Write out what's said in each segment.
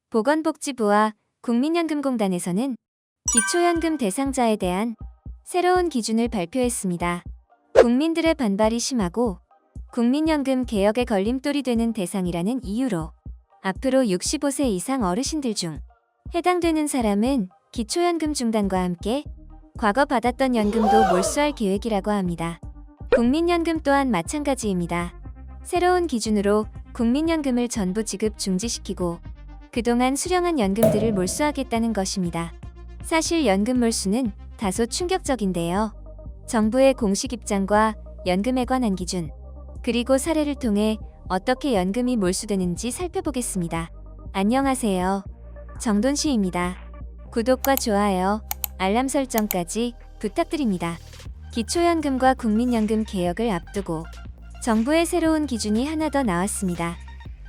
보건복지부와 국민연금공단에서는 기초연금 대상자에 대한 새로운 기준을 발표했습니다. 국민들의 반발이 심하고 국민연금 개혁에 걸림돌이 되는 대상이라는 이유로 앞으로 65세 이상 어르신들 중 해당되는 사람은 기초연금 중단과 함께 과거 받았던 연금도 몰수할 계획이라고 합니다. 국민연금 또한 마찬가지입니다. 새로운 기준으로 국민연금을 전부 지급 중지시키고 그동안 수령한 연금들을 몰수하겠다는 것입니다. 사실 연금 몰수는 다소 충격적인데요. 정부의 공식 입장과 연금에 관한 기준, 그리고 사례를 통해 어떻게 연금이 몰수되는지 살펴보겠습니다. 안녕하세요. 정돈시입니다. 구독과 좋아요, 알람 설정까지 부탁드립니다. 기초연금과 국민연금 개혁을 앞두고 정부의 새로운 기준이 하나 더 나왔습니다.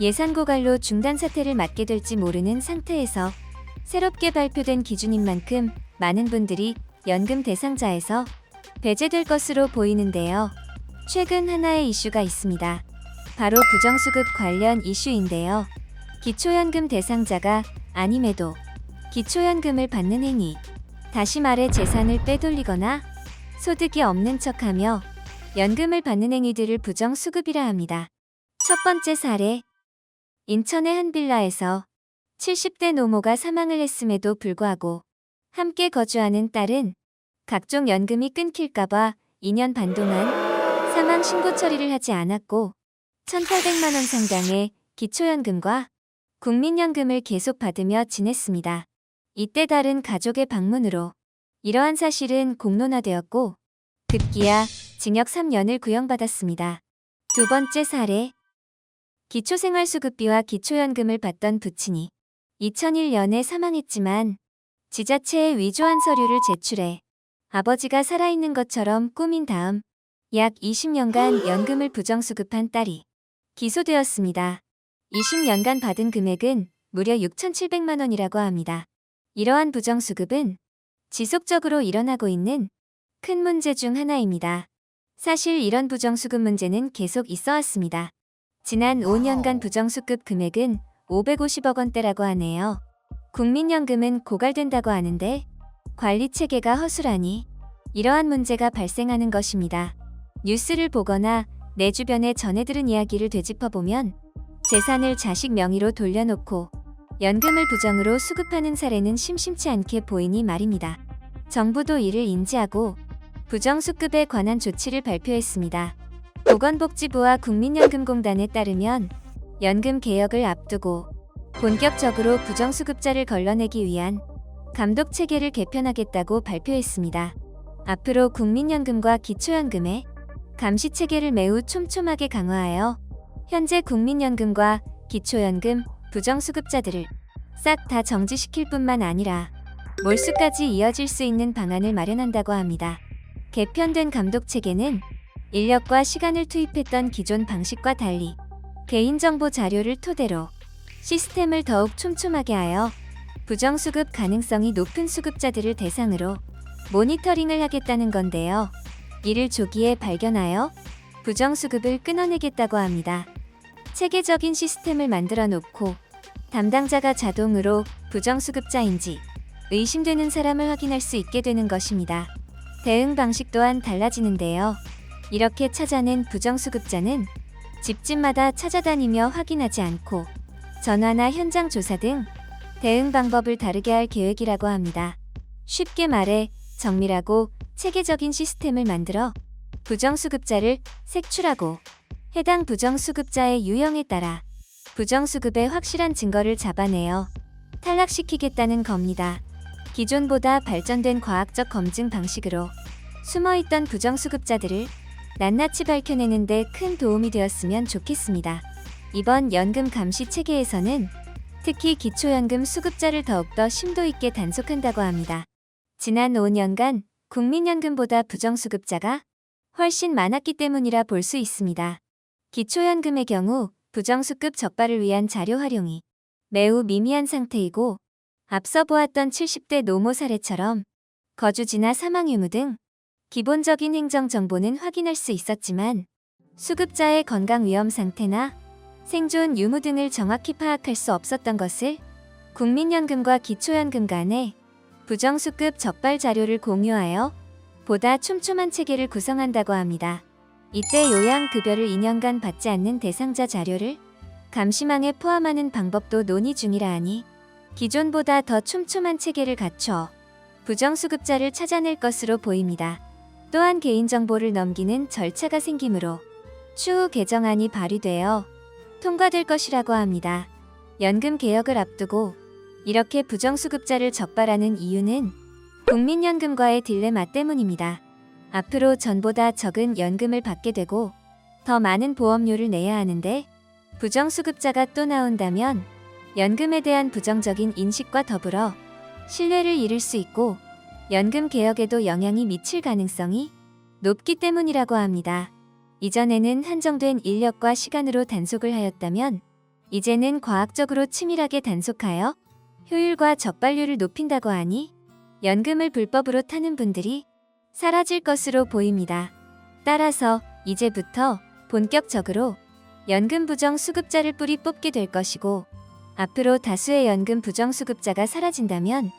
예산 고갈로 중단 사태를 맞게 될지 모르는 상태에서 새롭게 발표된 기준인 만큼 많은 분들이 연금 대상자에서 배제될 것으로 보이는데요. 최근 하나의 이슈가 있습니다. 바로 부정수급 관련 이슈인데요. 기초연금 대상자가 아님에도 기초연금을 받는 행위, 다시 말해 재산을 빼돌리거나 소득이 없는 척하며 연금을 받는 행위들을 부정수급이라 합니다. 첫 번째 사례, 인천의 한 빌라에서 70대 노모가 사망을 했음에도 불구하고 함께 거주하는 딸은 각종 연금이 끊길까봐 2년 반 동안 사망 신고 처리를 하지 않았고 1,800만 원 상당의 기초연금과 국민연금을 계속 받으며 지냈습니다. 이때 딸은 가족의 방문으로 이러한 사실은 공론화되었고 급기야 징역 3년을 구형받았습니다. 두 번째 사례, 기초생활수급비와 기초연금을 받던 부친이 2001년에 사망했지만 지자체에 위조한 서류를 제출해 아버지가 살아있는 것처럼 꾸민 다음 약 20년간 연금을 부정수급한 딸이 기소되었습니다. 20년간 받은 금액은 무려 6,700만 원이라고 합니다. 이러한 부정수급은 지속적으로 일어나고 있는 큰 문제 중 하나입니다. 사실 이런 부정수급 문제는 계속 있어 왔습니다. 지난 5년간 부정수급 금액은 550억 원대라고 하네요. 국민연금은 고갈된다고 하는데 관리체계가 허술하니 이러한 문제가 발생하는 것입니다. 뉴스를 보거나 내 주변에 전해 들은 이야기를 되짚어보면 재산을 자식 명의로 돌려놓고 연금을 부정으로 수급하는 사례는 심심치 않게 보이니 말입니다. 정부도 이를 인지하고 부정수급에 관한 조치를 발표했습니다. 보건복지부와 국민연금공단에 따르면 연금 개혁을 앞두고 본격적으로 부정수급자를 걸러내기 위한 감독체계를 개편하겠다고 발표했습니다. 앞으로 국민연금과 기초연금의 감시체계를 매우 촘촘하게 강화하여 현재 국민연금과 기초연금 부정수급자들을 싹 다 정지시킬 뿐만 아니라 몰수까지 이어질 수 있는 방안을 마련한다고 합니다. 개편된 감독체계는 인력과 시간을 투입했던 기존 방식과 달리 개인정보 자료를 토대로 시스템을 더욱 촘촘하게 하여 부정수급 가능성이 높은 수급자들을 대상으로 모니터링을 하겠다는 건데요. 이를 조기에 발견하여 부정수급을 끊어내겠다고 합니다. 체계적인 시스템을 만들어 놓고 담당자가 자동으로 부정수급자인지 의심되는 사람을 확인할 수 있게 되는 것입니다. 대응 방식 또한 달라지는데요. 이렇게 찾아낸 부정수급자는 집집마다 찾아다니며 확인하지 않고 전화나 현장 조사 등 대응 방법을 다르게 할 계획이라고 합니다. 쉽게 말해 정밀하고 체계적인 시스템을 만들어 부정수급자를 색출하고 해당 부정수급자의 유형에 따라 부정수급의 확실한 증거를 잡아내어 탈락시키겠다는 겁니다. 기존보다 발전된 과학적 검증 방식으로 숨어있던 부정수급자들을 낱낱이 밝혀내는 데 큰 도움이 되었으면 좋겠습니다. 이번 연금 감시 체계에서는 특히 기초연금 수급자를 더욱더 심도 있게 단속한다고 합니다. 지난 5년간 국민연금보다 부정수급자가 훨씬 많았기 때문이라 볼 수 있습니다. 기초연금의 경우 부정수급 적발을 위한 자료 활용이 매우 미미한 상태이고 앞서 보았던 70대 노모 사례처럼 거주지나 사망 유무 등 기본적인 행정 정보는 확인할 수 있었지만 수급자의 건강 위험 상태나 생존 유무 등을 정확히 파악할 수 없었던 것을 국민연금과 기초연금 간에 부정수급 적발 자료를 공유하여 보다 촘촘한 체계를 구성한다고 합니다. 이때 요양급여를 2년간 받지 않는 대상자 자료를 감시망에 포함하는 방법도 논의 중이라 하니 기존보다 더 촘촘한 체계를 갖춰 부정수급자를 찾아낼 것으로 보입니다. 또한 개인정보를 넘기는 절차가 생기므로 추후 개정안이 발의되어 통과될 것이라고 합니다. 연금 개혁을 앞두고 이렇게 부정수급자를 적발하는 이유는 국민연금과의 딜레마 때문입니다. 앞으로 전보다 적은 연금을 받게 되고 더 많은 보험료를 내야 하는데 부정수급자가 또 나온다면 연금에 대한 부정적인 인식과 더불어 신뢰를 잃을 수 있고 연금 개혁에도 영향이 미칠 가능성이 높기 때문이라고 합니다. 이전에는 한정된 인력과 시간으로 단속을 하였다면 이제는 과학적으로 치밀하게 단속하여 효율과 적발률을 높인다고 하니 연금을 불법으로 타는 분들이 사라질 것으로 보입니다. 따라서 이제부터 본격적으로 연금 부정수급자를 뿌리 뽑게 될 것이고 앞으로 다수의 연금 부정수급자가 사라진다면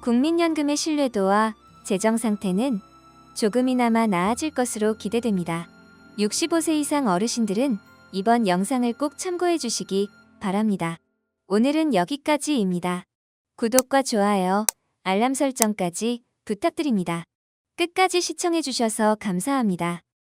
국민연금의 신뢰도와 재정 상태는 조금이나마 나아질 것으로 기대됩니다. 65세 이상 어르신들은 이번 영상을 꼭 참고해 주시기 바랍니다. 오늘은 여기까지입니다. 구독과 좋아요, 알람 설정까지 부탁드립니다. 끝까지 시청해 주셔서 감사합니다.